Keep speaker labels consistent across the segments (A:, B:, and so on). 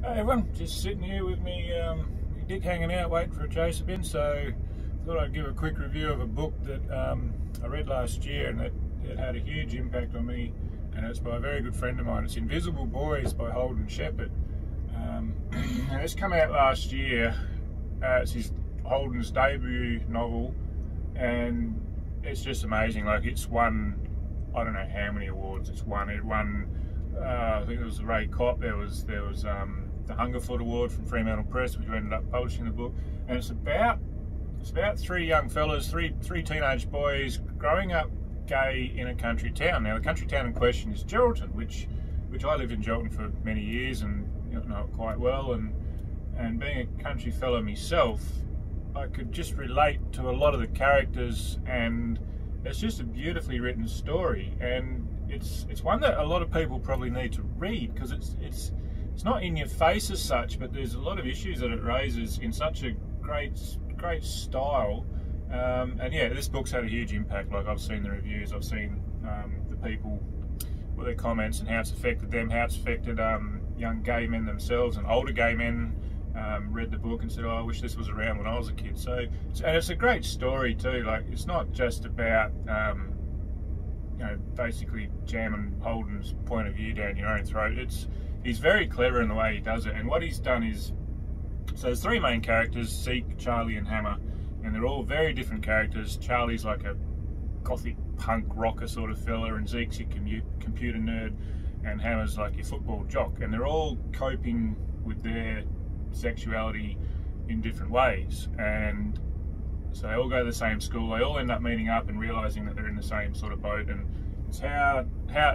A: Hey everyone, just sitting here with me dick hanging out waiting for a chaser bin, so thought I'd give a quick review of a book that I read last year and it had a huge impact on me, and it's by a very good friend of mine. It's Invisible Boys by Holden and Sheppard. And it's come out last year. It's Holden's debut novel, and it's just amazing. Like, it's won, I don't know how many awards it's won. It won, I think it was the Ray Kopp. There was the Hungerford Award from Fremantle Press, which ended up publishing the book. And it's about three young fellas, three teenage boys growing up gay in a country town. Now, the country town in question is Geraldton, which I lived in Geraldton for many years and know it quite well. And being a country fella myself, I could just relate to a lot of the characters, and it's just a beautifully written story. And it's one that a lot of people probably need to read, because it's not in your face as such, but there's a lot of issues that it raises in such a great style. And yeah, this book's had a huge impact. Like, I've seen the reviews, I've seen the people with their comments and how it's affected them, how it's affected young gay men themselves, and older gay men read the book and said, "Oh, I wish this was around when I was a kid." So, and it's a great story too. Like, it's not just about basically jamming Holden's point of view down your own throat. He's very clever in the way he does it, and what he's done is, so there's three main characters: Zeke, Charlie and Hammer, and they're all very different characters. Charlie's like a gothic punk rocker sort of fella, and Zeke's your computer nerd, and Hammer's like your football jock, and they're all coping with their sexuality in different ways. And so they all go to the same school, they all end up meeting up and realising that they're in the same sort of boat, and it's how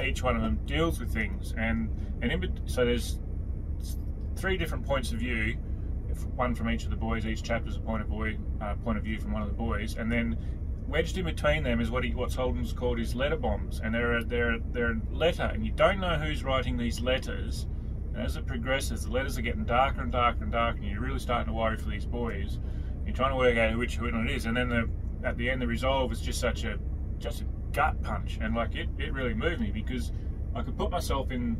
A: each one of them deals with things. So there's three different points of view, one from each of the boys. Each chapter's a point of view from one of the boys, and then wedged in between them is what's Holden's called his letter bombs, and they're a letter, and you don't know who's writing these letters. And as it progresses, the letters are getting darker and darker and darker, and you're really starting to worry for these boys. You're trying to work out which one it is, and then at the end the resolve is just a gut punch, and like it really moved me, because I could put myself in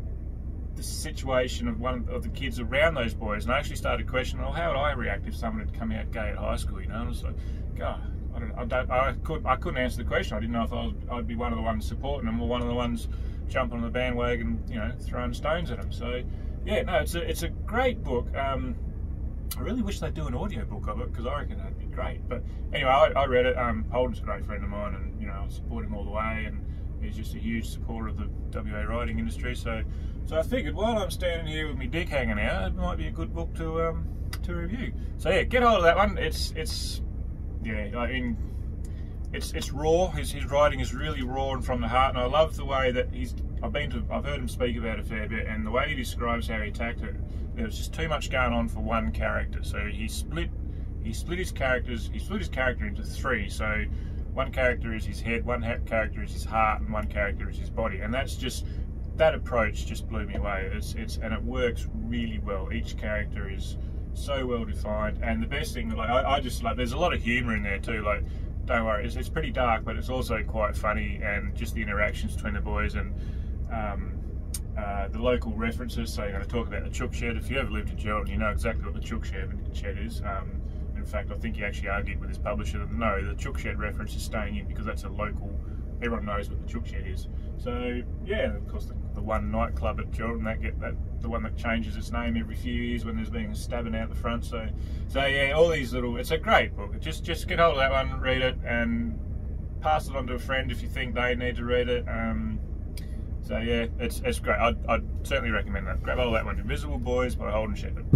A: the situation of one of the kids around those boys, and I actually started questioning, how would I react if someone had come out gay at high school? And I was like, God, I couldn't answer the question. I didn't know if I'd be one of the ones supporting them or one of the ones jumping on the bandwagon, throwing stones at them. So yeah, no, it's a great book. I really wish they'd do an audio book of it, because I reckon that'd be great. But anyway, I read it. Holden's a great friend of mine, and I support him all the way, and he's just a huge supporter of the WA writing industry. So I figured, while I'm standing here with my dick hanging out, it might be a good book to review. So yeah, get hold of that one. It's raw. His writing is really raw and from the heart, and I love the way that I've heard him speak about it a fair bit, and the way he describes how he attacked it. There was just too much going on for one character, so he split his character into three. So one character is his head, one character is his heart, and one character is his body. And that approach just blew me away. And it works really well. Each character is so well defined, and the best thing, I just like, there's a lot of humour in there too. Like, don't worry, it's pretty dark, but it's also quite funny, and just the interactions between the boys, and the local references. So, to talk about the chook shed. If you ever lived in Geraldton, you know exactly what the chook shed is. In fact, I think he actually argued with his publisher that no, the chook shed reference is staying in because that's a local. Everyone knows what the chook shed is. So yeah, of course, the one nightclub at Geraldton, the one that changes its name every few years when there's been a stabbing out the front. So yeah, all these little. It's a great book. Just get hold of that one, read it, and pass it on to a friend if you think they need to read it. So yeah, it's great. I'd certainly recommend that. Grab hold of that one, Invisible Boys by Holden Sheppard.